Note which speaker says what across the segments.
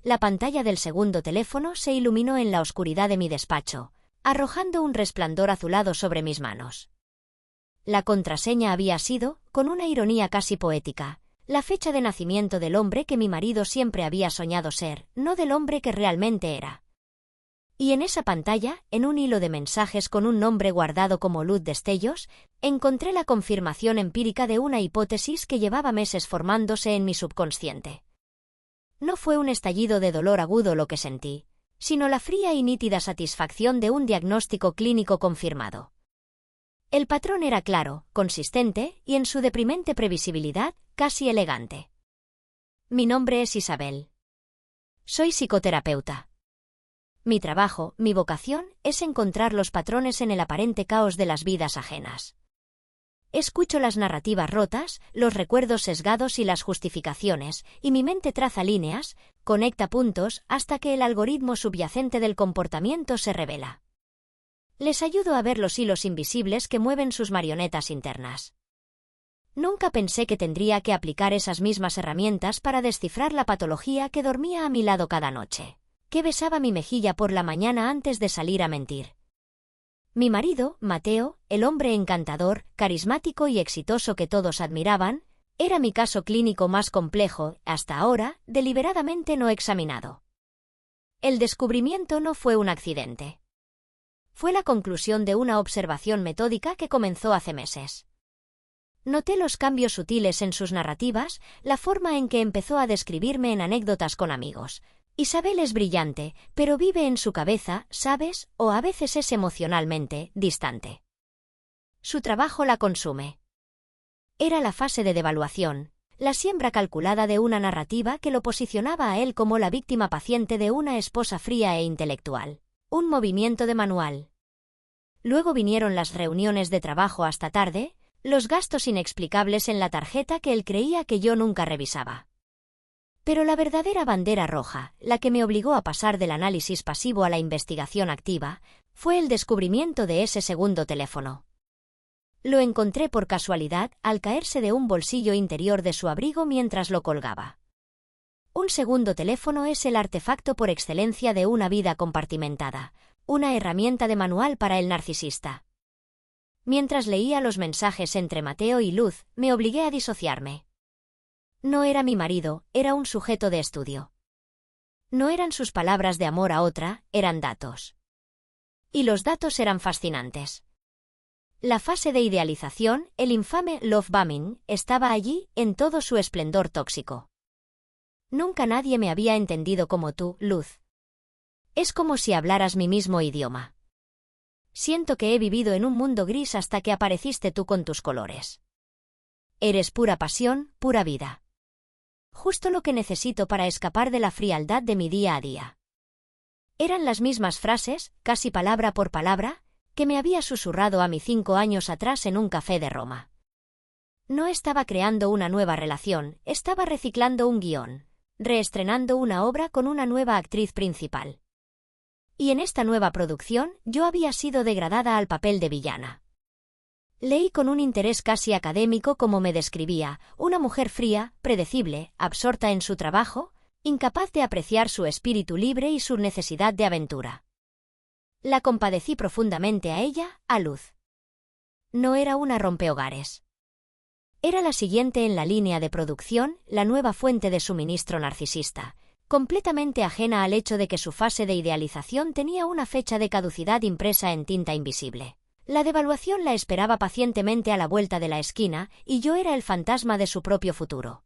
Speaker 1: la pantalla del segundo teléfono se iluminó en la oscuridad de mi despacho, arrojando un resplandor azulado sobre mis manos. La contraseña había sido, con una ironía casi poética, la fecha de nacimiento del hombre que mi marido siempre había soñado ser, no del hombre que realmente era. Y en esa pantalla, en un hilo de mensajes con un nombre guardado como luz destellos, encontré la confirmación empírica de una hipótesis que llevaba meses formándose en mi subconsciente. No fue un estallido de dolor agudo lo que sentí, sino la fría y nítida satisfacción de un diagnóstico clínico confirmado. El patrón era claro, consistente y en su deprimente previsibilidad, casi elegante. Mi nombre es Isabel. Soy psicoterapeuta. Mi trabajo, mi vocación, es encontrar los patrones en el aparente caos de las vidas ajenas. Escucho las narrativas rotas, los recuerdos sesgados y las justificaciones, y mi mente traza líneas, conecta puntos, hasta que el algoritmo subyacente del comportamiento se revela. Les ayudo a ver los hilos invisibles que mueven sus marionetas internas. Nunca pensé que tendría que aplicar esas mismas herramientas para descifrar la patología que dormía a mi lado cada noche, que besaba mi mejilla por la mañana antes de salir a mentir. Mi marido, Mateo, el hombre encantador, carismático y exitoso que todos admiraban, era mi caso clínico más complejo, hasta ahora, deliberadamente no examinado. El descubrimiento no fue un accidente. Fue la conclusión de una observación metódica que comenzó hace meses. Noté los cambios sutiles en sus narrativas, la forma en que empezó a describirme en anécdotas con amigos. Isabel es brillante, pero vive en su cabeza, ¿sabes? O a veces es emocionalmente distante. Su trabajo la consume. Era la fase de devaluación, la siembra calculada de una narrativa que lo posicionaba a él como la víctima paciente de una esposa fría e intelectual. Un movimiento de manual. Luego vinieron las reuniones de trabajo hasta tarde, los gastos inexplicables en la tarjeta que él creía que yo nunca revisaba. Pero la verdadera bandera roja, la que me obligó a pasar del análisis pasivo a la investigación activa, fue el descubrimiento de ese segundo teléfono. Lo encontré por casualidad al caerse de un bolsillo interior de su abrigo mientras lo colgaba. Un segundo teléfono es el artefacto por excelencia de una vida compartimentada, una herramienta de manual para el narcisista. Mientras leía los mensajes entre Mateo y Luz, me obligué a disociarme. No era mi marido, era un sujeto de estudio. No eran sus palabras de amor a otra, eran datos. Y los datos eran fascinantes. La fase de idealización, el infame love bombing, estaba allí, en todo su esplendor tóxico. Nunca nadie me había entendido como tú, Luz. Es como si hablaras mi mismo idioma. Siento que he vivido en un mundo gris hasta que apareciste tú con tus colores. Eres pura pasión, pura vida. Justo lo que necesito para escapar de la frialdad de mi día a día. Eran las mismas frases, casi palabra por palabra, que me había susurrado a mí 5 años atrás en un café de Roma. No estaba creando una nueva relación, estaba reciclando un guión, reestrenando una obra con una nueva actriz principal. Y en esta nueva producción, yo había sido degradada al papel de villana. Leí con un interés casi académico cómo me describía, una mujer fría, predecible, absorta en su trabajo, incapaz de apreciar su espíritu libre y su necesidad de aventura. La compadecí profundamente a ella, a Luz. No era una rompehogares. Era la siguiente en la línea de producción, la nueva fuente de suministro narcisista, completamente ajena al hecho de que su fase de idealización tenía una fecha de caducidad impresa en tinta invisible. La devaluación la esperaba pacientemente a la vuelta de la esquina, y yo era el fantasma de su propio futuro.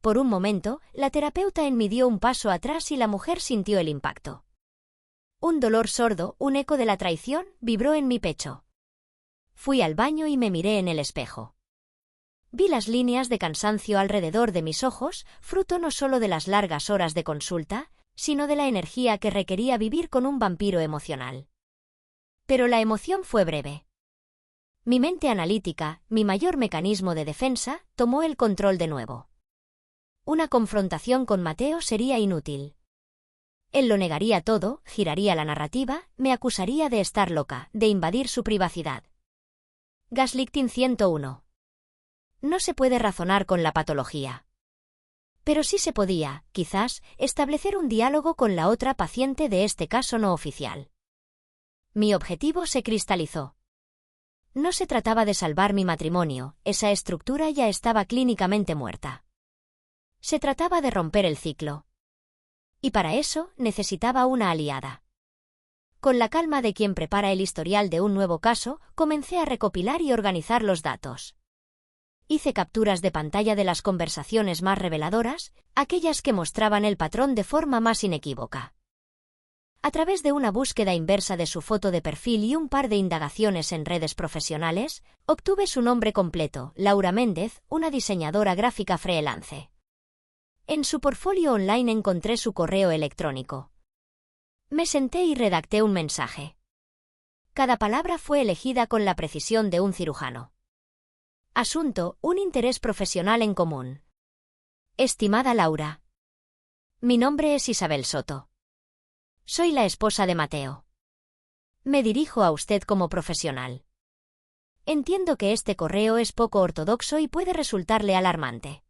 Speaker 1: Por un momento, la terapeuta en mí dio un paso atrás y la mujer sintió el impacto. Un dolor sordo, un eco de la traición, vibró en mi pecho. Fui al baño y me miré en el espejo. Vi las líneas de cansancio alrededor de mis ojos, fruto no solo de las largas horas de consulta, sino de la energía que requería vivir con un vampiro emocional. Pero la emoción fue breve. Mi mente analítica, mi mayor mecanismo de defensa, tomó el control de nuevo. Una confrontación con Mateo sería inútil. Él lo negaría todo, giraría la narrativa, me acusaría de estar loca, de invadir su privacidad. Gaslighting 101. No se puede razonar con la patología. Pero sí se podía, quizás, establecer un diálogo con la otra paciente de este caso no oficial. Mi objetivo se cristalizó. No se trataba de salvar mi matrimonio, esa estructura ya estaba clínicamente muerta. Se trataba de romper el ciclo. Y para eso necesitaba una aliada. Con la calma de quien prepara el historial de un nuevo caso, comencé a recopilar y organizar los datos. Hice capturas de pantalla de las conversaciones más reveladoras, aquellas que mostraban el patrón de forma más inequívoca. A través de una búsqueda inversa de su foto de perfil y un par de indagaciones en redes profesionales, obtuve su nombre completo, Laura Méndez, una diseñadora gráfica freelance. En su portfolio online encontré su correo electrónico. Me senté y redacté un mensaje. Cada palabra fue elegida con la precisión de un cirujano. Asunto: un interés profesional en común. Estimada Laura. Mi nombre es Isabel Soto. Soy la esposa de Mateo. Me dirijo a usted como profesional. Entiendo que este correo es poco ortodoxo y puede resultarle alarmante.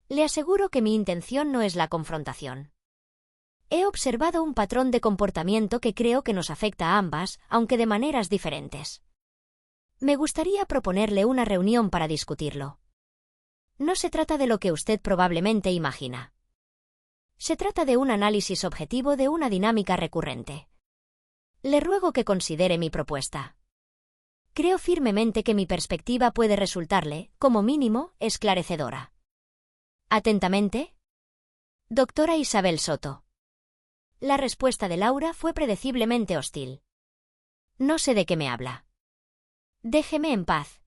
Speaker 1: Le aseguro que mi intención no es la confrontación. He observado un patrón de comportamiento que creo que nos afecta a ambas, aunque de maneras diferentes. Me gustaría proponerle una reunión para discutirlo. No se trata de lo que usted probablemente imagina. Se trata de un análisis objetivo de una dinámica recurrente. Le ruego que considere mi propuesta. Creo firmemente que mi perspectiva puede resultarle, como mínimo, esclarecedora. Atentamente, doctora Isabel Soto. La respuesta de Laura fue predeciblemente hostil. No sé de qué me habla. Déjeme en paz.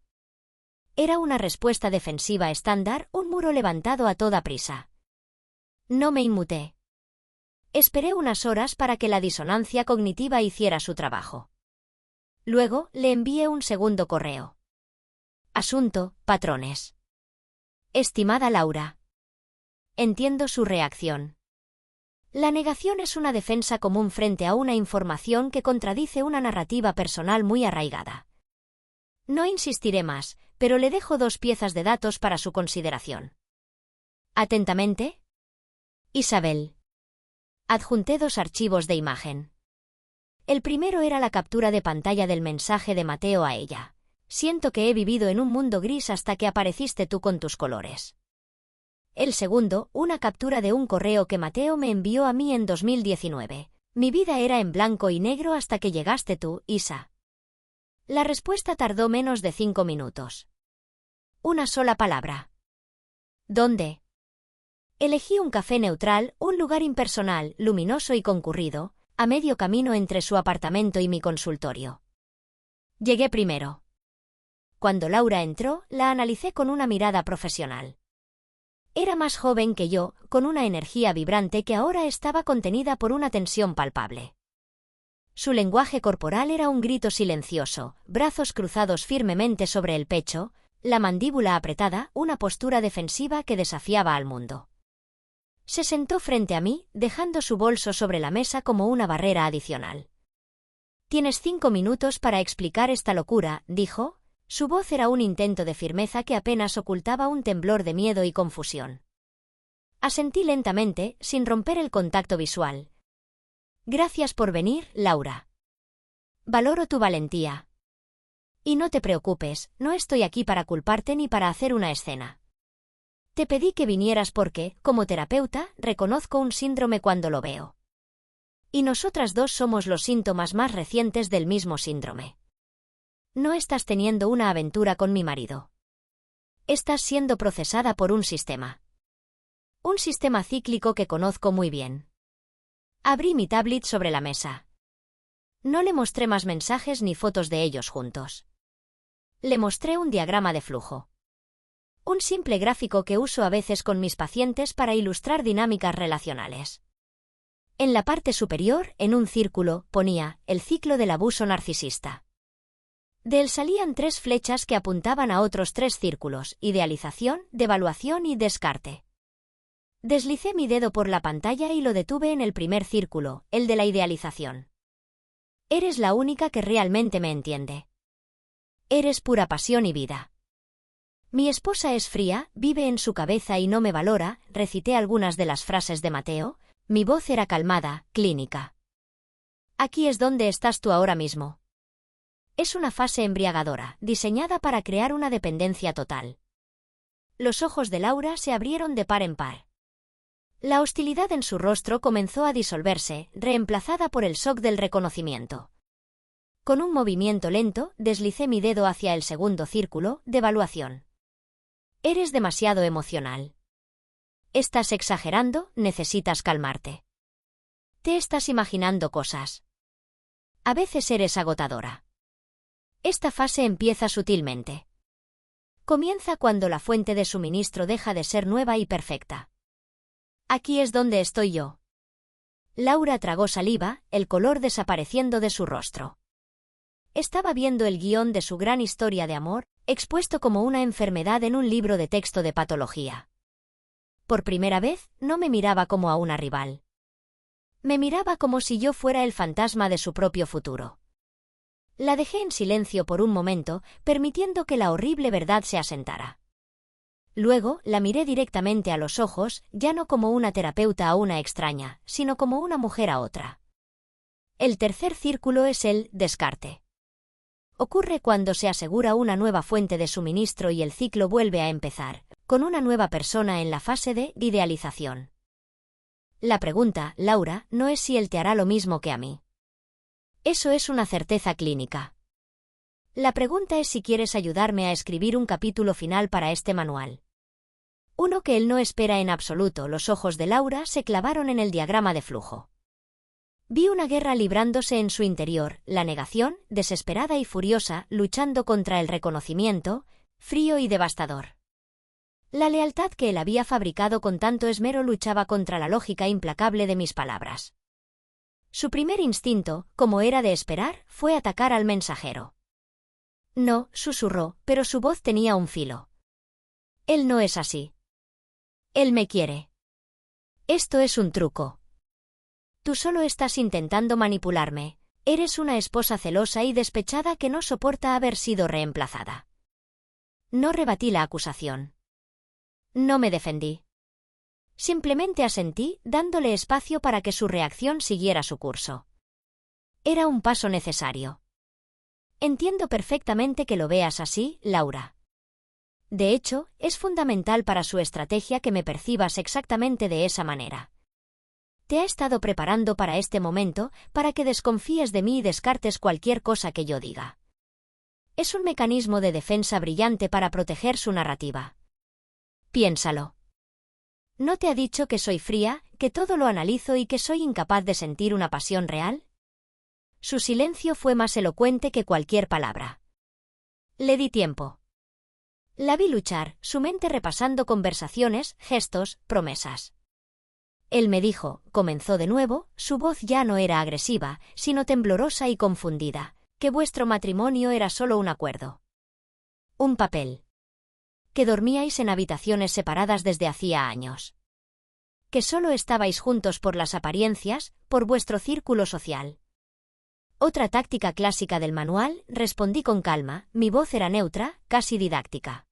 Speaker 1: Era una respuesta defensiva estándar, un muro levantado a toda prisa. No me inmuté. Esperé unas horas para que la disonancia cognitiva hiciera su trabajo. Luego le envié un segundo correo. Asunto: patrones. Estimada Laura. Entiendo su reacción. La negación es una defensa común frente a una información que contradice una narrativa personal muy arraigada. No insistiré más, pero le dejo 2 piezas de datos para su consideración. Atentamente, Isabel. Adjunté 2 archivos de imagen. El primero era la captura de pantalla del mensaje de Mateo a ella. Siento que he vivido en un mundo gris hasta que apareciste tú con tus colores. El segundo, una captura de un correo que Mateo me envió a mí en 2019. Mi vida era en blanco y negro hasta que llegaste tú, Isa. La respuesta tardó menos de 5 minutos. Una sola palabra. ¿Dónde? Elegí un café neutral, un lugar impersonal, luminoso y concurrido, a medio camino entre su apartamento y mi consultorio. Llegué primero. Cuando Laura entró, la analicé con una mirada profesional. Era más joven que yo, con una energía vibrante que ahora estaba contenida por una tensión palpable. Su lenguaje corporal era un grito silencioso, brazos cruzados firmemente sobre el pecho, la mandíbula apretada, una postura defensiva que desafiaba al mundo. Se sentó frente a mí, dejando su bolso sobre la mesa como una barrera adicional. «Tienes 5 minutos para explicar esta locura», dijo. Su voz era un intento de firmeza que apenas ocultaba un temblor de miedo y confusión. Asentí lentamente, sin romper el contacto visual. «Gracias por venir, Laura. Valoro tu valentía. Y no te preocupes, no estoy aquí para culparte ni para hacer una escena. Te pedí que vinieras porque, como terapeuta, reconozco un síndrome cuando lo veo. Y nosotras 2 somos los síntomas más recientes del mismo síndrome. No estás teniendo una aventura con mi marido. Estás siendo procesada por un sistema. Un sistema cíclico que conozco muy bien». Abrí mi tablet sobre la mesa. No le mostré más mensajes ni fotos de ellos juntos. Le mostré un diagrama de flujo. Un simple gráfico que uso a veces con mis pacientes para ilustrar dinámicas relacionales. En la parte superior, en un círculo, ponía el ciclo del abuso narcisista. De él salían 3 flechas que apuntaban a otros 3 círculos: idealización, devaluación y descarte. Deslicé mi dedo por la pantalla y lo detuve en el primer círculo, el de la idealización. Eres la única que realmente me entiende. Eres pura pasión y vida. Mi esposa es fría, vive en su cabeza y no me valora, recité algunas de las frases de Mateo. Mi voz era calmada, clínica. Aquí es donde estás tú ahora mismo. Es una fase embriagadora, diseñada para crear una dependencia total. Los ojos de Laura se abrieron de par en par. La hostilidad en su rostro comenzó a disolverse, reemplazada por el shock del reconocimiento. Con un movimiento lento, deslicé mi dedo hacia el segundo círculo de evaluación. Eres demasiado emocional. Estás exagerando, necesitas calmarte. Te estás imaginando cosas. A veces eres agotadora. Esta fase empieza sutilmente. Comienza cuando la fuente de suministro deja de ser nueva y perfecta. Aquí es donde estoy yo. Laura tragó saliva, el color desapareciendo de su rostro. Estaba viendo el guión de su gran historia de amor, expuesto como una enfermedad en un libro de texto de patología. Por primera vez, no me miraba como a una rival. Me miraba como si yo fuera el fantasma de su propio futuro. La dejé en silencio por un momento, permitiendo que la horrible verdad se asentara. Luego, la miré directamente a los ojos, ya no como una terapeuta a una extraña, sino como una mujer a otra. El tercer círculo es el descarte. Ocurre cuando se asegura una nueva fuente de suministro y el ciclo vuelve a empezar, con una nueva persona en la fase de idealización. La pregunta, Laura, no es si él te hará lo mismo que a mí. Eso es una certeza clínica. La pregunta es si quieres ayudarme a escribir un capítulo final para este manual. Uno que él no espera en absoluto. Los ojos de Laura se clavaron en el diagrama de flujo. Vi una guerra librándose en su interior, la negación, desesperada y furiosa, luchando contra el reconocimiento, frío y devastador. La lealtad que él había fabricado con tanto esmero luchaba contra la lógica implacable de mis palabras. Su primer instinto, como era de esperar, fue atacar al mensajero. No, susurró, pero su voz tenía un filo. Él no es así. Él me quiere. Esto es un truco. Tú solo estás intentando manipularme. Eres una esposa celosa y despechada que no soporta haber sido reemplazada. No rebatí la acusación. No me defendí. Simplemente asentí, dándole espacio para que su reacción siguiera su curso. Era un paso necesario. Entiendo perfectamente que lo veas así, Laura. De hecho, es fundamental para su estrategia que me percibas exactamente de esa manera. Te ha estado preparando para este momento, para que desconfíes de mí y descartes cualquier cosa que yo diga. Es un mecanismo de defensa brillante para proteger su narrativa. Piénsalo. ¿No te ha dicho que soy fría, que todo lo analizo y que soy incapaz de sentir una pasión real? Su silencio fue más elocuente que cualquier palabra. Le di tiempo. La vi luchar, su mente repasando conversaciones, gestos, promesas. Él me dijo, comenzó de nuevo, su voz ya no era agresiva, sino temblorosa y confundida, que vuestro matrimonio era solo un acuerdo. Un papel. Que dormíais en habitaciones separadas desde hacía años. Que solo estabais juntos por las apariencias, por vuestro círculo social. Otra táctica clásica del manual, respondí con calma, mi voz era neutra, casi didáctica.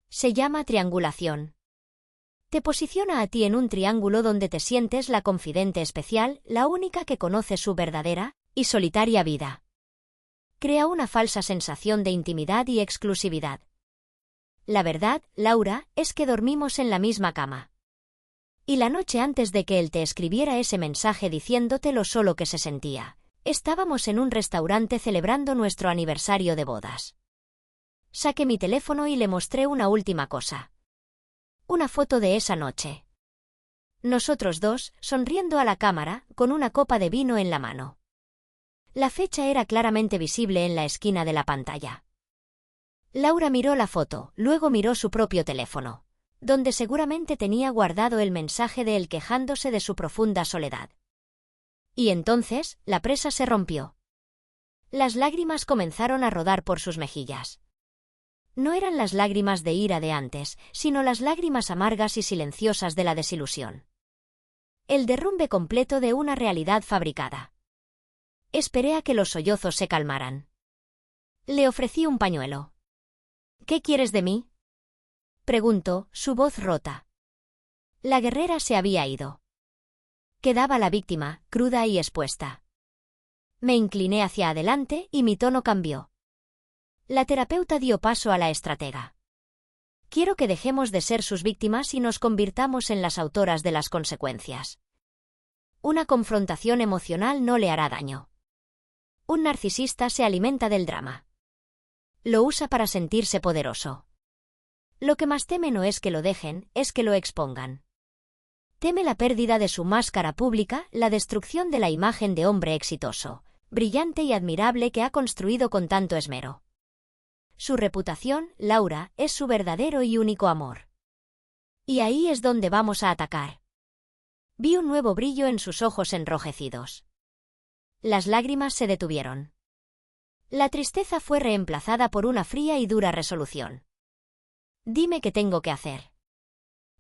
Speaker 1: Se llama triangulación. Te posiciona a ti en un triángulo donde te sientes la confidente especial, la única que conoce su verdadera y solitaria vida. Crea una falsa sensación de intimidad y exclusividad. La verdad, Laura, es que dormimos en la misma cama. Y la noche antes de que él te escribiera ese mensaje diciéndote lo solo que se sentía, estábamos en un restaurante celebrando nuestro aniversario de bodas. Saqué mi teléfono y le mostré una última cosa. Una foto de esa noche. Nosotros dos, sonriendo a la cámara, con una copa de vino en la mano. La fecha era claramente visible en la esquina de la pantalla. Laura miró la foto, luego miró su propio teléfono, donde seguramente tenía guardado el mensaje de él quejándose de su profunda soledad. Y entonces, la presa se rompió. Las lágrimas comenzaron a rodar por sus mejillas. No eran las lágrimas de ira de antes, sino las lágrimas amargas y silenciosas de la desilusión. El derrumbe completo de una realidad fabricada. Esperé a que los sollozos se calmaran. Le ofrecí un pañuelo. ¿Qué quieres de mí? Preguntó, su voz rota. La guerrera se había ido. Quedaba la víctima, cruda y expuesta. Me incliné hacia adelante y mi tono cambió. La terapeuta dio paso a la estratega. Quiero que dejemos de ser sus víctimas y nos convirtamos en las autoras de las consecuencias. Una confrontación emocional no le hará daño. Un narcisista se alimenta del drama. Lo usa para sentirse poderoso. Lo que más teme no es que lo dejen, es que lo expongan. Teme la pérdida de su máscara pública, la destrucción de la imagen de hombre exitoso, brillante y admirable que ha construido con tanto esmero. Su reputación, Laura, es su verdadero y único amor. Y ahí es donde vamos a atacar. Vi un nuevo brillo en sus ojos enrojecidos. Las lágrimas se detuvieron. La tristeza fue reemplazada por una fría y dura resolución. Dime qué tengo que hacer.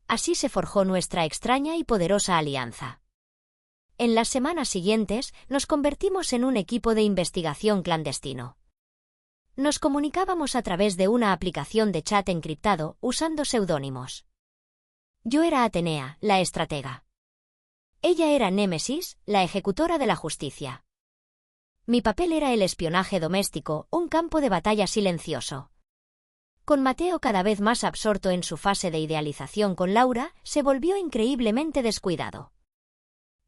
Speaker 1: Así se forjó nuestra extraña y poderosa alianza. En las semanas siguientes, nos convertimos en un equipo de investigación clandestino. Nos comunicábamos a través de una aplicación de chat encriptado, usando seudónimos. Yo era Atenea, la estratega. Ella era Némesis, la ejecutora de la justicia. Mi papel era el espionaje doméstico, un campo de batalla silencioso. Con Mateo cada vez más absorto en su fase de idealización con Laura, se volvió increíblemente descuidado.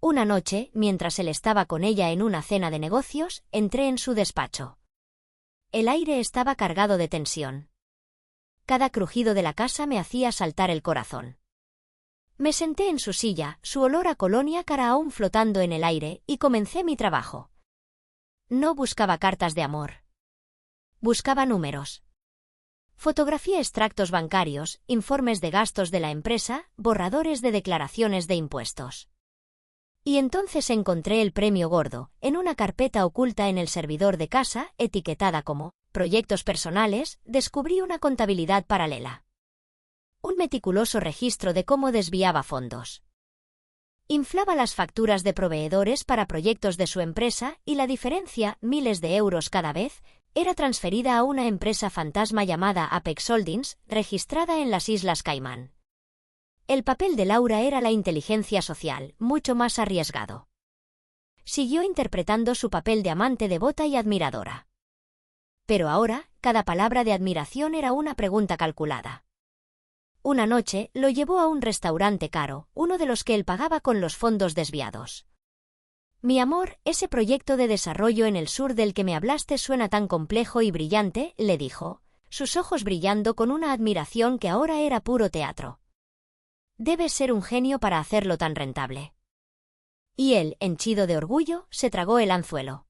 Speaker 1: Una noche, mientras él estaba con ella en una cena de negocios, entré en su despacho. El aire estaba cargado de tensión. Cada crujido de la casa me hacía saltar el corazón. Me senté en su silla, su olor a colonia cara aún flotando en el aire, y comencé mi trabajo. No buscaba cartas de amor. Buscaba números. Fotografié extractos bancarios, informes de gastos de la empresa, borradores de declaraciones de impuestos. Y entonces encontré el premio gordo, en una carpeta oculta en el servidor de casa, etiquetada como «Proyectos personales», descubrí una contabilidad paralela. Un meticuloso registro de cómo desviaba fondos. Inflaba las facturas de proveedores para proyectos de su empresa y la diferencia, miles de euros cada vez, era transferida a una empresa fantasma llamada Apex Holdings, registrada en las Islas Caimán. El papel de Laura era la inteligencia social, mucho más arriesgado. Siguió interpretando su papel de amante devota y admiradora. Pero ahora, cada palabra de admiración era una pregunta calculada. Una noche, lo llevó a un restaurante caro, uno de los que él pagaba con los fondos desviados. Mi amor, ese proyecto de desarrollo en el sur del que me hablaste suena tan complejo y brillante, le dijo, sus ojos brillando con una admiración que ahora era puro teatro. Debes ser un genio para hacerlo tan rentable. Y él, henchido de orgullo, se tragó el anzuelo.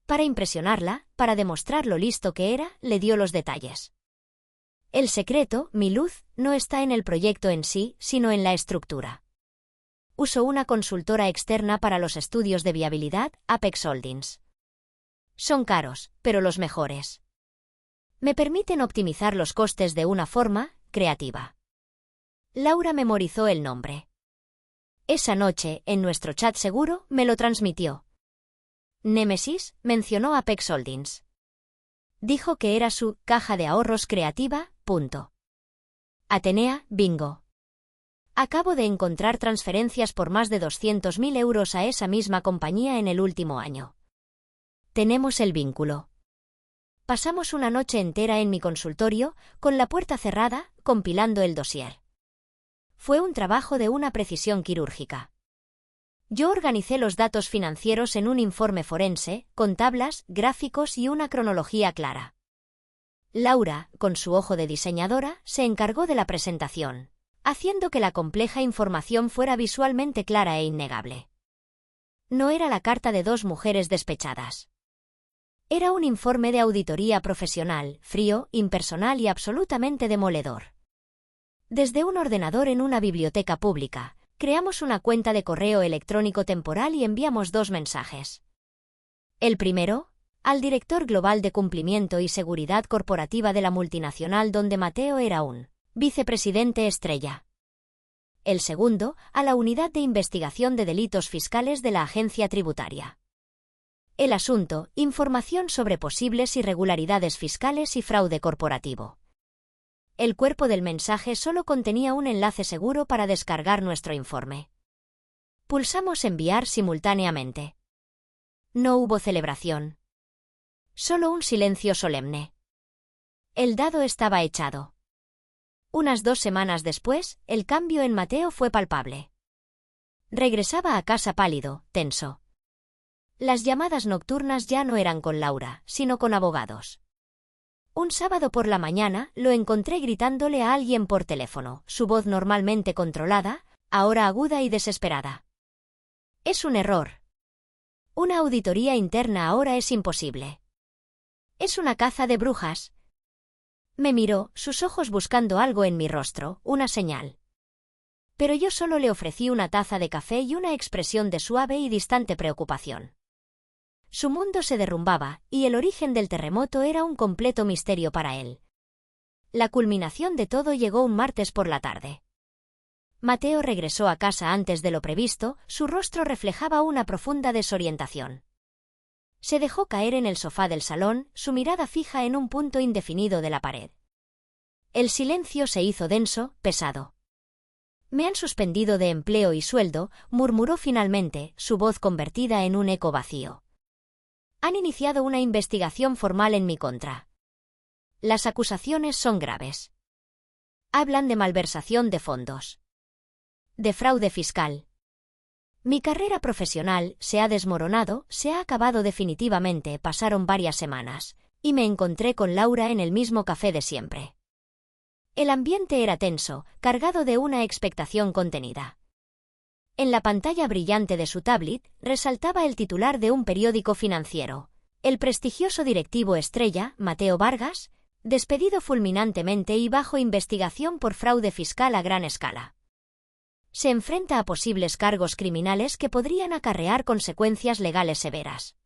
Speaker 1: Para impresionarla, para demostrar lo listo que era, le dio los detalles. El secreto, mi luz, no está en el proyecto en sí, sino en la estructura. Uso una consultora externa para los estudios de viabilidad, Apex Holdings. Son caros, pero los mejores. Me permiten optimizar los costes de una forma creativa. Laura memorizó el nombre. Esa noche, en nuestro chat seguro, me lo transmitió. Némesis mencionó Apex Holdings. Dijo que era su caja de ahorros creativa, punto. Atenea, bingo. Acabo de encontrar transferencias por más de 200.000 euros a esa misma compañía en el último año. Tenemos el vínculo. Pasamos una noche entera en mi consultorio, con la puerta cerrada, compilando el dossier. Fue un trabajo de una precisión quirúrgica. Yo organicé los datos financieros en un informe forense, con tablas, gráficos y una cronología clara. Laura, con su ojo de diseñadora, se encargó de la presentación, haciendo que la compleja información fuera visualmente clara e innegable. No era la carta de dos mujeres despechadas. Era un informe de auditoría profesional, frío, impersonal y absolutamente demoledor. Desde un ordenador en una biblioteca pública, creamos una cuenta de correo electrónico temporal y enviamos 2 mensajes. El primero, al director global de cumplimiento y seguridad corporativa de la multinacional donde Mateo era un vicepresidente estrella. El segundo, a la unidad de investigación de delitos fiscales de la agencia tributaria. El asunto, información sobre posibles irregularidades fiscales y fraude corporativo. El cuerpo del mensaje solo contenía un enlace seguro para descargar nuestro informe. Pulsamos enviar simultáneamente. No hubo celebración. Solo un silencio solemne. El dado estaba echado. Unas 2 semanas después, el cambio en Mateo fue palpable. Regresaba a casa pálido, tenso. Las llamadas nocturnas ya no eran con Laura, sino con abogados. Un sábado por la mañana lo encontré gritándole a alguien por teléfono, su voz normalmente controlada, ahora aguda y desesperada. Es un error. Una auditoría interna ahora es imposible. Es una caza de brujas. Me miró, sus ojos buscando algo en mi rostro, una señal. Pero yo solo le ofrecí una taza de café y una expresión de suave y distante preocupación. Su mundo se derrumbaba, y el origen del terremoto era un completo misterio para él. La culminación de todo llegó un martes por la tarde. Mateo regresó a casa antes de lo previsto, su rostro reflejaba una profunda desorientación. Se dejó caer en el sofá del salón, su mirada fija en un punto indefinido de la pared. El silencio se hizo denso, pesado. Me han suspendido de empleo y sueldo, murmuró finalmente, su voz convertida en un eco vacío. Han iniciado una investigación formal en mi contra. Las acusaciones son graves. Hablan de malversación de fondos. De fraude fiscal. Mi carrera profesional se ha desmoronado, se ha acabado definitivamente, pasaron varias semanas, y me encontré con Laura en el mismo café de siempre. El ambiente era tenso, cargado de una expectación contenida. En la pantalla brillante de su tablet, resaltaba el titular de un periódico financiero. El prestigioso directivo estrella, Mateo Vargas, despedido fulminantemente y bajo investigación por fraude fiscal a gran escala. Se enfrenta a posibles cargos criminales que podrían acarrear consecuencias legales severas.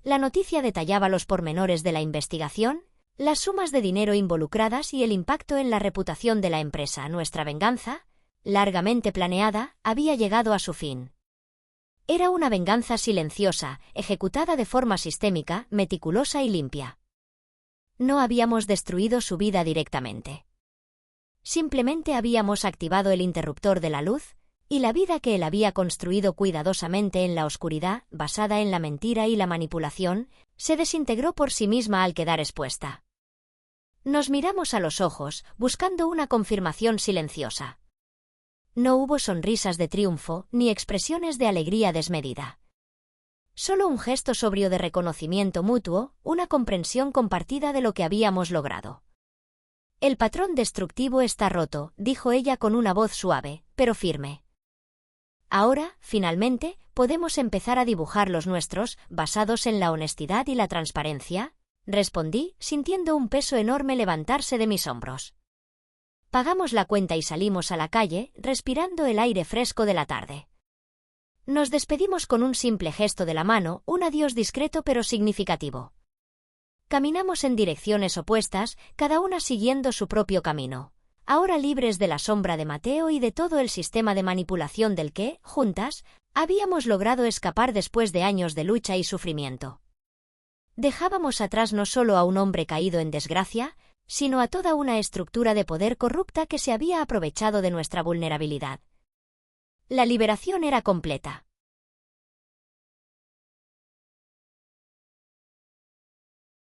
Speaker 1: La noticia detallaba los pormenores de la investigación, las sumas de dinero involucradas y el impacto en la reputación de la empresa. Nuestra venganza, largamente planeada, había llegado a su fin. Era una venganza silenciosa, ejecutada de forma sistémica, meticulosa y limpia. No habíamos destruido su vida directamente. Simplemente habíamos activado el interruptor de la luz, y la vida que él había construido cuidadosamente en la oscuridad, basada en la mentira y la manipulación, se desintegró por sí misma al quedar expuesta. Nos miramos a los ojos, buscando una confirmación silenciosa. No hubo sonrisas de triunfo, ni expresiones de alegría desmedida. Solo un gesto sobrio de reconocimiento mutuo, una comprensión compartida de lo que habíamos logrado. El patrón destructivo está roto, dijo ella con una voz suave, pero firme. Ahora, finalmente, podemos empezar a dibujar los nuestros, basados en la honestidad y la transparencia, respondí, sintiendo un peso enorme levantarse de mis hombros. Pagamos la cuenta y salimos a la calle, respirando el aire fresco de la tarde. Nos despedimos con un simple gesto de la mano, un adiós discreto pero significativo. Caminamos en direcciones opuestas, cada una siguiendo su propio camino, ahora libres de la sombra de Mateo y de todo el sistema de manipulación del que, juntas, habíamos logrado escapar después de años de lucha y sufrimiento. Dejábamos atrás no solo a un hombre caído en desgracia, sino a toda una estructura de poder corrupta que se había aprovechado de nuestra vulnerabilidad. La liberación era completa.